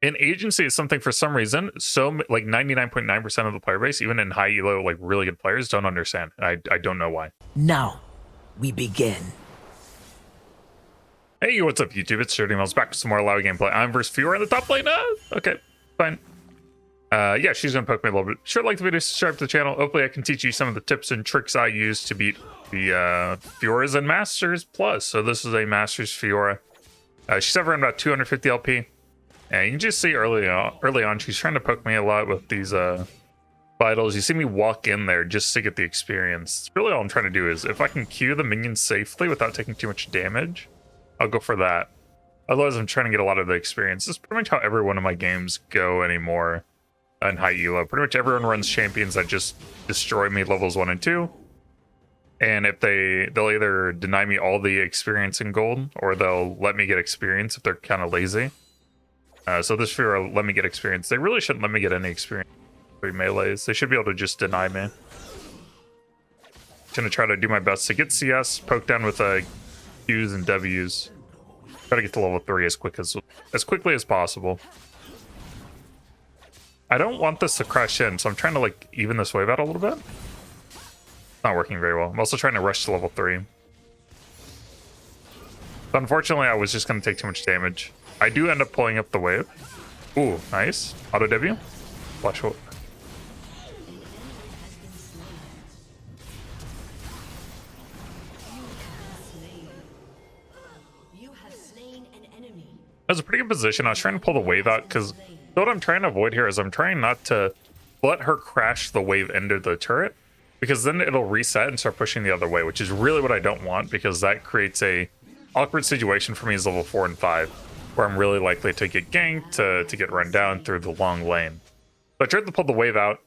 In agency is something for some reason, like 99.9% of the player base, even in high elo, like really good players, don't understand. I don't know why. Now, we begin. Hey, what's up, YouTube? It's DirtyMobs back with some more Illaoi gameplay. I'm versus Fiora in the top lane. Okay, fine. Yeah, she's gonna poke me a little bit. Sure, like the video, subscribe to the channel. Hopefully, I can teach you some of the tips and tricks I use to beat the Fioras and Masters Plus. So this is a Masters Fiora. She's ever around about 250 LP. And you can just see early on, she's trying to poke me a lot with these vitals. You see me walk in there just to get the experience. Really, all I'm trying to do is if I can Q the minions safely without taking too much damage, I'll go for that. Otherwise, I'm trying to get a lot of the experience. This is pretty much how every one of my games go anymore in high elo. Pretty much everyone runs champions that just destroy me levels 1 and 2. And if they'll either deny me all the experience in gold, or they'll let me get experience if they're kind of lazy. So this Fiora let me get experience. They really shouldn't let me get any experience. 3 melees. They should be able to just deny me. I'm gonna try to do my best to get CS, poke down with Qs and Ws. Try to get to level 3 as quickly as possible. I don't want this to crash in, so I'm trying to like even this wave out a little bit. Not working very well. I'm also trying to rush to level 3. But unfortunately, I was just gonna take too much damage. I do end up pulling up the wave. Ooh, nice. Auto W. Flash hold. That was a pretty good position. I was trying to pull the wave out because what I'm trying to avoid here is I'm trying not to let her crash the wave into the turret, because then it'll reset and start pushing the other way, which is really what I don't want, because that creates a awkward situation for me as level 4 and 5, where I'm really likely to get ganked, to get run down through the long lane. So I tried to pull the wave out,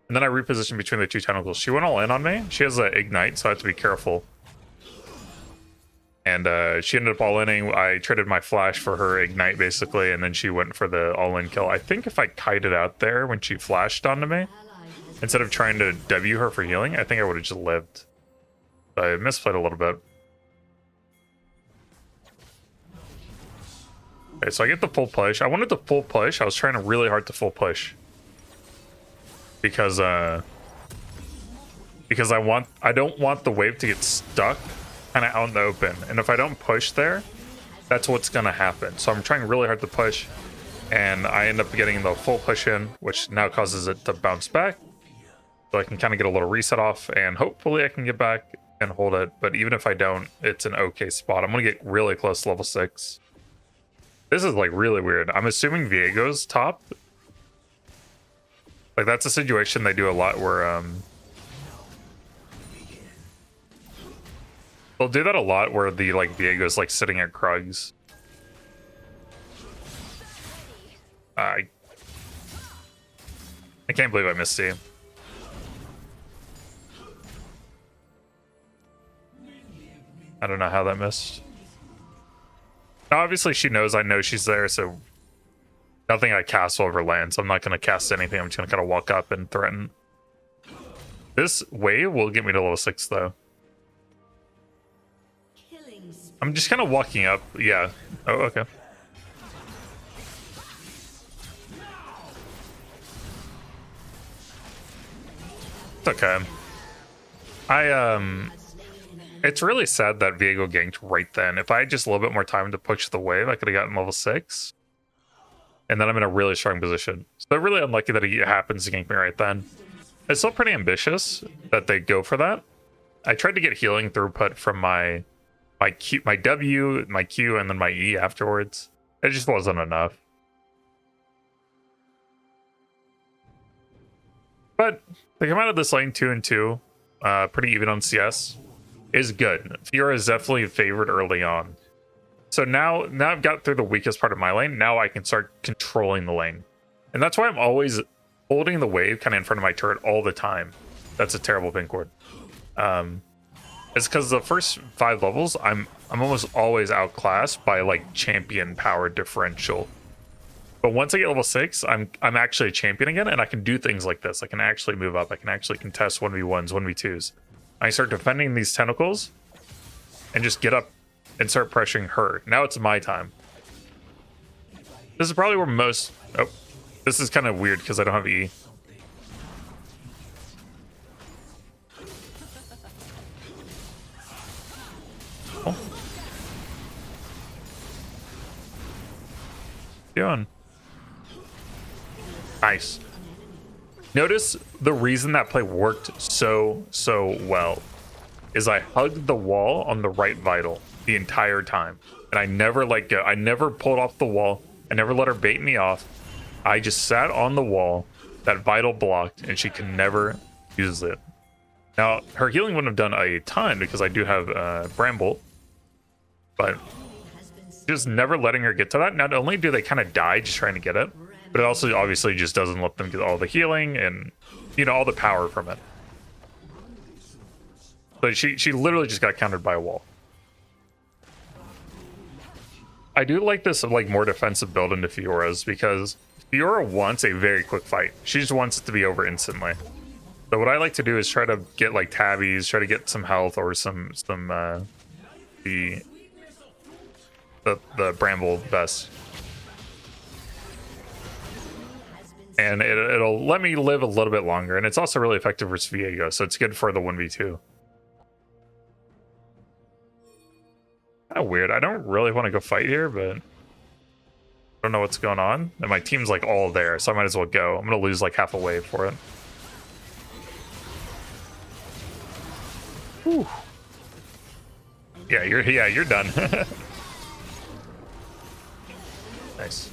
and then I repositioned between the 2 tentacles. She went all in on me. She has an ignite, so I have to be careful. And she ended up all-inning. I traded my flash for her ignite, basically, and then she went for the all-in kill. I think if I kited out there when she flashed onto me, instead of trying to W her for healing, I think I would have just lived. So I misplayed a little bit. Okay, so I get the full push. I wanted the full push. I was trying really hard to full push. Because I don't want the wave to get stuck kind of out in the open. And if I don't push there, that's what's gonna happen. So I'm trying really hard to push, and I end up getting the full push in, which now causes it to bounce back. So I can kind of get a little reset off, and hopefully I can get back and hold it. But even if I don't, it's an okay spot. I'm gonna get really close to level 6. This is like really weird. I'm assuming Viego's top. Like that's a situation they do a lot where they'll do that a lot where the like Viego's like sitting at Krugs. I can't believe I missed C. I don't know how that missed. Now, obviously she knows I know she's there, so nothing I cast will ever land, so I'm not going to cast anything. I'm just going to kind of walk up and threaten. This wave will get me to level 6, though. I'm just kind of walking up. Yeah. Oh, okay. It's okay. It's really sad that Viego ganked right then. If I had just a little bit more time to push the wave, I could have gotten level 6. And then I'm in a really strong position. So they're really unlucky that he happens to gank me right then. It's still pretty ambitious that they go for that. I tried to get healing throughput from my W, my Q, and then my E afterwards. It just wasn't enough. But they come out of this lane 2 and 2, pretty even on CS. Is good. Fiora is definitely favored early on. So now I've got through the weakest part of my lane. Now I can start controlling the lane. And that's why I'm always holding the wave kind of in front of my turret all the time. That's a terrible pin cord. It's because the first 5 levels, I'm almost always outclassed by like champion power differential. But once I get level 6, I'm actually a champion again, and I can do things like this. I can actually move up. I can actually contest 1v1s, 1v2s. I start defending these tentacles and just get up and start pressuring her. Now it's my time. This is probably where most... Oh, this is kind of weird because I don't have E. Oh. Doing. Nice. Notice the reason that play worked so well is I hugged the wall on the right vital the entire time. And I never let go. I never pulled off the wall. I never let her bait me off. I just sat on the wall, that vital blocked, and she could never use it. Now, her healing wouldn't have done a ton because I do have Bramble. But just never letting her get to that. Not only do they kind of die just trying to get it, but it also obviously just doesn't let them get all the healing and, you know, all the power from it. But she literally just got countered by a wall. I do like this like more defensive build into Fiora's because Fiora wants a very quick fight. She just wants it to be over instantly. So what I like to do is try to get like tabbies, try to get some health or some the Bramble vest. And it'll let me live a little bit longer. And it's also really effective versus Viego, so it's good for the 1v2. Kind of weird. I don't really want to go fight here, but I don't know what's going on. And my team's like all there, so I might as well go. I'm going to lose like half a wave for it. Whew. Yeah, you're done. Nice.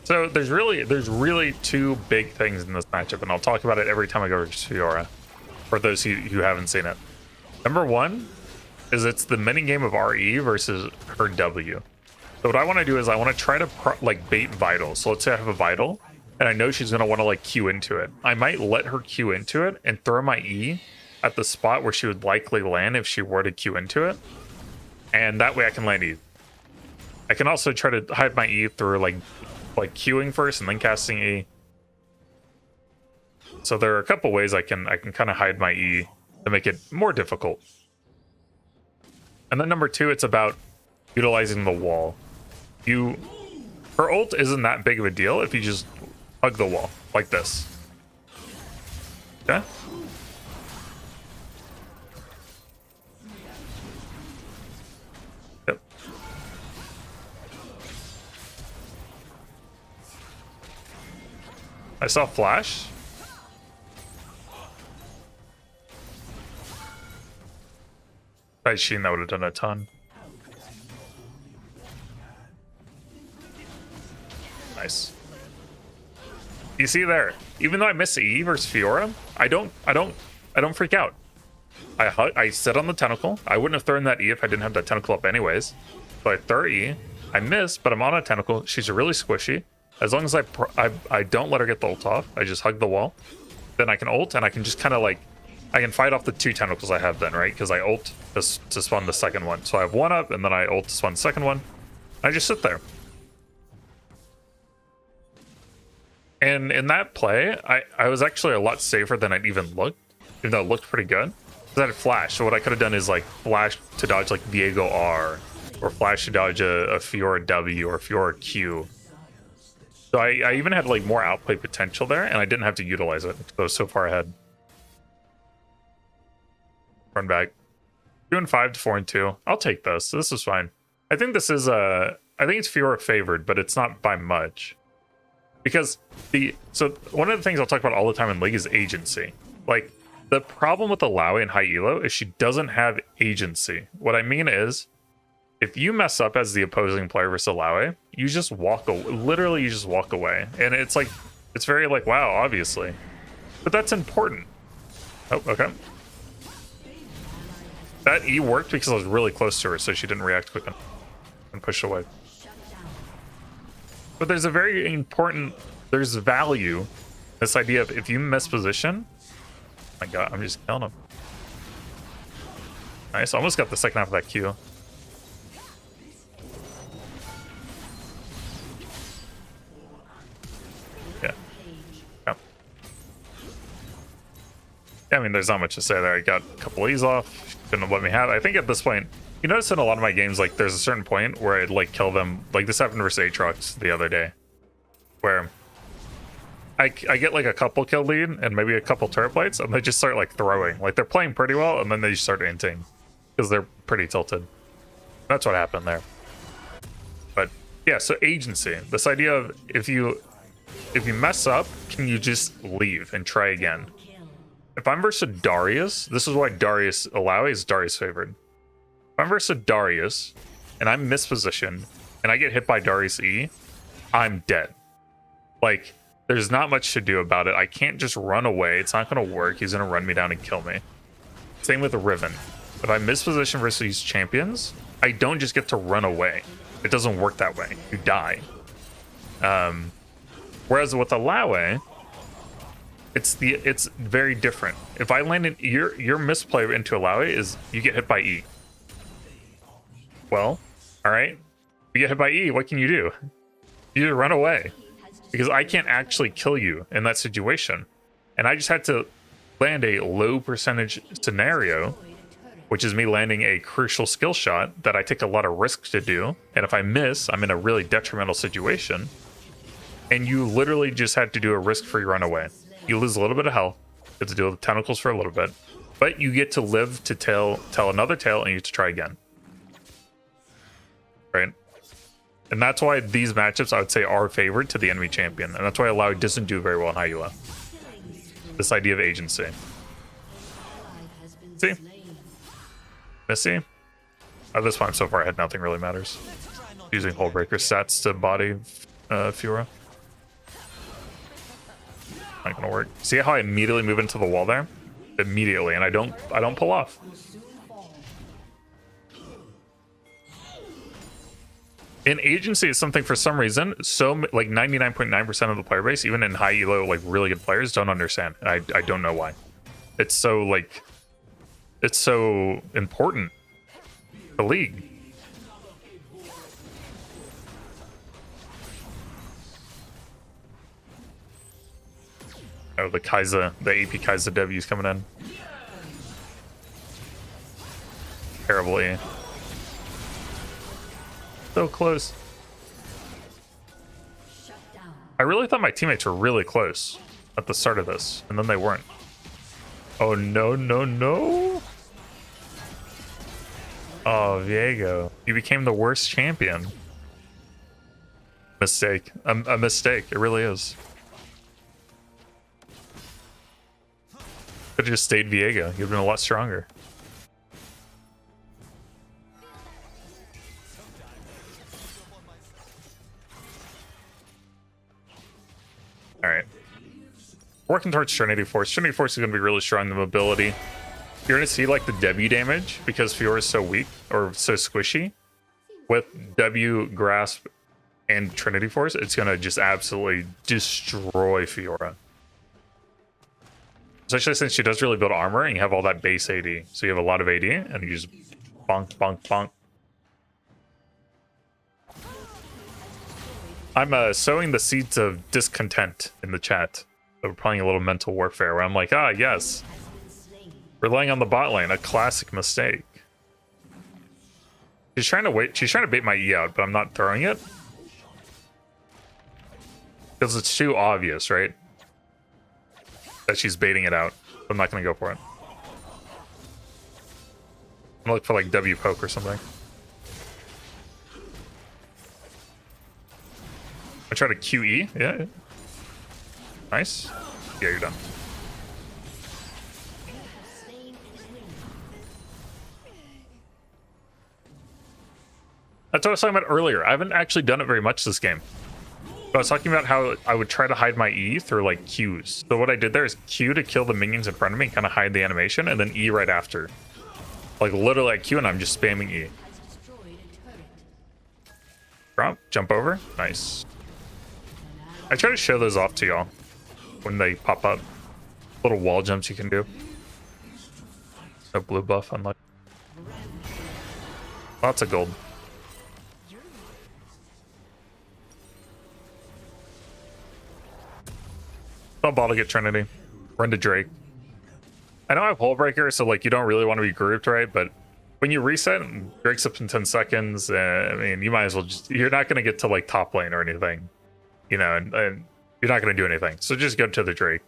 So there's really two big things in this matchup, and I'll talk about it every time I go to Fiora, for those who haven't seen it. Number one is it's the mini game of RE versus her W. So what I want to do is I want to try to like bait vital. So let's say I have a vital, and I know she's gonna want to like Q into it. I might let her Q into it and throw my E at the spot where she would likely land if she were to Q into it, and that way I can land E. I can also try to hide my E through like queuing first and then casting E. So there are a couple ways I can kind of hide my E to make it more difficult. And then number two, it's about utilizing the wall. Her ult isn't that big of a deal if you just hug the wall like this. Okay? Yep. I saw flash. I'd seen that would have done a ton. Nice. You see there, even though I miss E versus Fiora, I don't freak out. I sit on the tentacle. I wouldn't have thrown that E if I didn't have that tentacle up anyways. So I throw E. I miss, but I'm on a tentacle. She's really squishy. As long as I don't let her get the ult off, I just hug the wall. Then I can ult, and I can just kind of like, I can fight off the two tentacles I have then, right? Because I ult to spawn the second one. So I have one up, and then I ult to spawn the second one. I just sit there. And in that play, I was actually a lot safer than I'd even looked, even though it looked pretty good. Because I had flash, so what I could have done is like flash to dodge like Viego R, or flash to dodge a Fiora W or Fiora Q. So I even had like more outplay potential there, and I didn't have to utilize it because I was so far ahead. Run back. 2-5 to 4-2. I'll take this. This is fine. I think this is I think it's Fiora favored, but it's not by much. Because so one of the things I'll talk about all the time in League is agency. Like, the problem with Illaoi and high elo is she doesn't have agency. What I mean is, if you mess up as the opposing player versus Illaoi, you just walk away. Literally, you just walk away. And it's like, it's very like, wow, obviously. But that's important. Oh, okay. That E worked because I was really close to her, so she didn't react quick enough and push away. But there's a very important, there's value, this idea of if you miss position, oh my god, I'm just killing him. Nice, almost got the second half of that Q. Yeah. Yeah, I mean, there's not much to say there. I got a couple E's off. She couldn't have let me have it. I think at this point, You notice in a lot of my games, like there's a certain point where I'd like kill them. Like this happened versus Aatrox the other day, where I get like a couple kill lead and maybe a couple turret plates, and they just start like throwing. Like they're playing pretty well, and then they just start inting because they're pretty tilted. That's what happened there. But yeah, so agency. This idea of if you mess up, can you just leave and try again? If I'm versus Darius, this is why Darius Illaoi is Darius favored. If I'm versus Darius and I'm mispositioned and I get hit by Darius E, I'm dead. Like, there's not much to do about it. I can't just run away. It's not going to work. He's going to run me down and kill me. Same with Riven. If I misposition versus these champions, I don't just get to run away. It doesn't work that way. You die. Whereas with Illaoi, it's very different. If I land in your misplay into Illaoi is you get hit by E. Well, all right. You get hit by E, what can you do? You just run away. Because I can't actually kill you in that situation. And I just had to land a low percentage scenario, which is me landing a crucial skill shot that I take a lot of risk to do. And if I miss, I'm in a really detrimental situation. And you literally just had to do a risk-free runaway. You lose a little bit of health, get to deal with the tentacles for a little bit, but you get to live to tell another tale, and you get to try again. Right? And that's why these matchups, I would say, are favored to the enemy champion. And that's why Illaoi doesn't do very well in Hyula. This idea of agency. See? Missy? At this point so far, I had nothing really matters. Using Hullbreaker stats to body Fiora. Not gonna work. See how I immediately move into the wall there? Immediately, and I don't pull off. In agency is something for some reason, so like 99.9% of the player base, even in high elo, like really good players, don't understand. I don't know why. It's so like, it's so important. The league. Oh, the Kai'Sa, the AP Kai'Sa W's coming in. Terrible E. So close. I really thought my teammates were really close at the start of this, and then they weren't. Oh, no, no, no. Oh, Viego. You became the worst champion. Mistake. A mistake. It really is. Could have just stayed Viego. You'd have been a lot stronger. Alright. Working towards Trinity Force. Trinity Force is going to be really strong. The mobility. You're going to see like the W damage because Fiora is so weak or so squishy. With W, Grasp, and Trinity Force, it's going to just absolutely destroy Fiora. Especially since she does really build armor and you have all that base AD. So you have a lot of AD and you just bonk, bonk, bonk. I'm sowing the seeds of discontent in the chat. So we're playing a little mental warfare where I'm like, ah, yes. Relying on the bot lane, a classic mistake. She's trying to bait my E out, but I'm not throwing it. Because it's too obvious, right? That she's baiting it out. I'm not going to go for it. I'm going to look for like W poke or something. I try to QE. Yeah. Nice. Yeah, you're done. That's what I was talking about earlier. I haven't actually done it very much this game. I was talking about how I would try to hide my E through like Qs. So what I did there is Q to kill the minions in front of me and kind of hide the animation, and then E right after. Like literally like Q and I'm just spamming E. Drop, jump over, nice. I try to show those off to y'all when they pop up. Little wall jumps you can do. No blue buff, unlike. Lots of gold. I'll bottle get Trinity. Run to Drake. I know I have Hullbreaker, so like you don't really want to be grouped, right? But when you reset, Drake's up in 10 seconds. I mean, you might as well just, you're not going to get to like top lane or anything, you know, and you're not going to do anything. So just go to the Drake,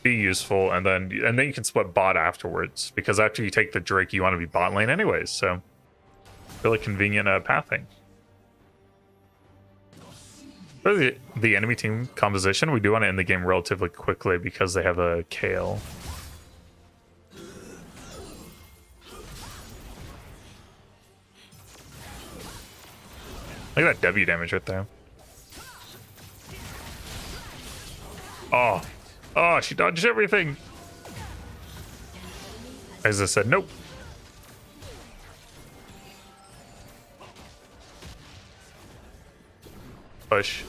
be useful, and then you can split bot afterwards, because after you take the Drake, you want to be bot lane anyways. So really convenient pathing. For the enemy team composition, we do want to end the game relatively quickly because they have a Kale. Look at that W damage right there. Oh, oh, she dodged everything. As I said, nope. Push.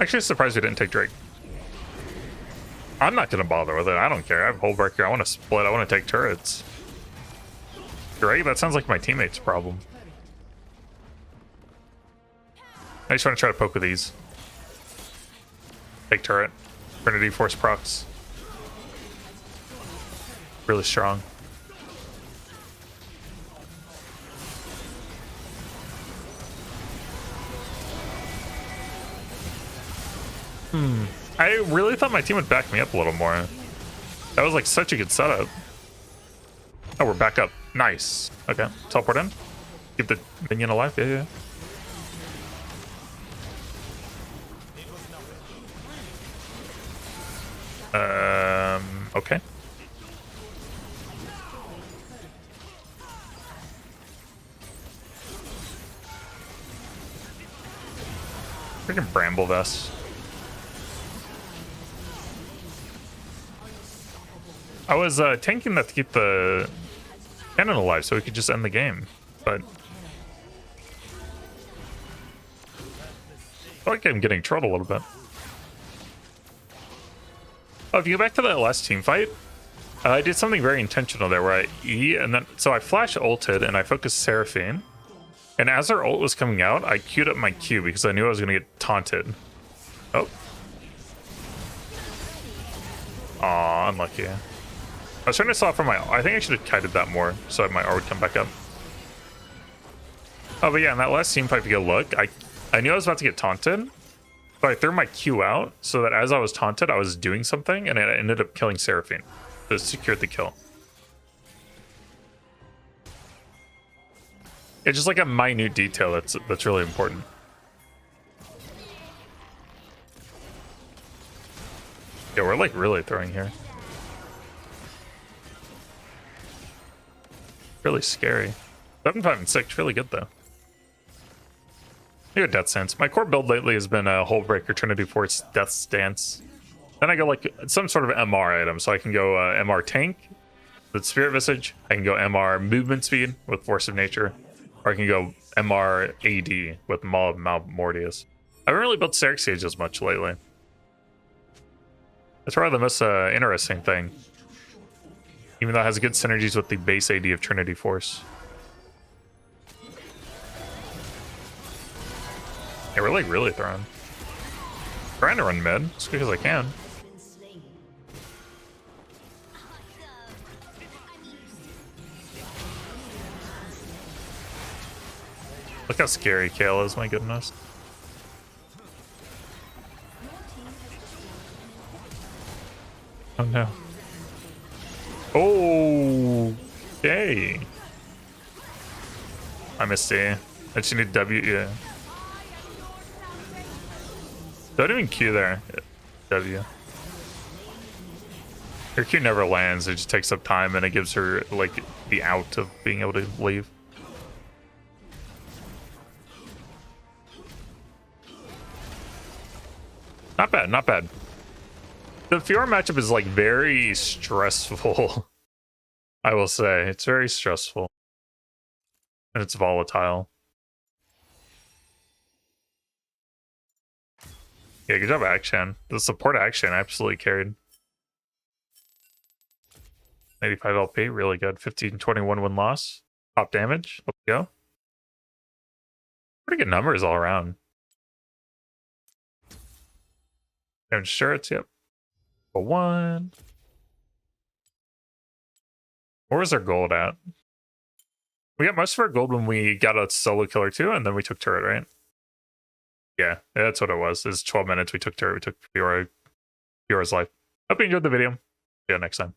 Actually, surprised we didn't take Drake. I'm not gonna bother with it. I don't care. I have Hullbreaker. I want to split. I want to take turrets. Drake? That sounds like my teammate's problem. I just want to try to poke with these. Take turret. Trinity Force procs. Really strong. I really thought my team would back me up a little more. That was like such a good setup. Oh, we're back up. Nice. Okay, teleport in. Keep the minion alive. Yeah, yeah. Okay. Freaking Bramble Vest. I was tanking that to keep the cannon alive so we could just end the game, but I feel like I'm getting trolled a little bit. Oh, if you go back to that last team fight, I did something very intentional there where I E and then, so I flash ulted and I focused Seraphine, and as her ult was coming out, I queued up my Q because I knew I was going to get taunted. Oh. Aw, unlucky. I was trying to stop from my... I think I should have kited that more so my R would come back up. Oh, but yeah, in that last team fight, if you go look, I knew I was about to get taunted, so I threw my Q out so that as I was taunted, I was doing something, and it ended up killing Seraphine. So it secured the kill. It's just like a minute detail that's really important. Yeah, we're like really throwing here. Really scary. 7, 5, and 6, really good though. I got Death Stance. My core build lately has been a Hullbreaker, Trinity Force, Death Stance. Then I go like some sort of MR item, so I can go MR Tank with Spirit Visage. I can go MR Movement Speed with Force of Nature, or I can go MR AD with Maul of Malmortius. I haven't really built Xerxes as much lately. That's probably the most interesting thing. Even though it has good synergies with the base AD of Trinity Force. Yeah, we're like really throwing. Trying to run mid, just because I can. Look how scary Kale is, my goodness. Oh no. Oh, okay. I missed A. I just need W, yeah. Don't even Q there. W. Her Q never lands, it just takes up time and it gives her like the out of being able to leave. Not bad, not bad. The Fiora matchup is like very stressful. I will say it's very stressful and it's volatile. Yeah, good job, Action. The support Action absolutely carried. 85 LP, really good. 15-21 win loss. Top damage. Up we go. Pretty good numbers all around. Damage shirts, yep. A 1. Where was our gold at? We got most of our gold when we got a solo killer too, and then we took turret, right? Yeah, that's what it was. It's 12 minutes. We took turret. We took Fiora's life. Hope you enjoyed the video. See you next time.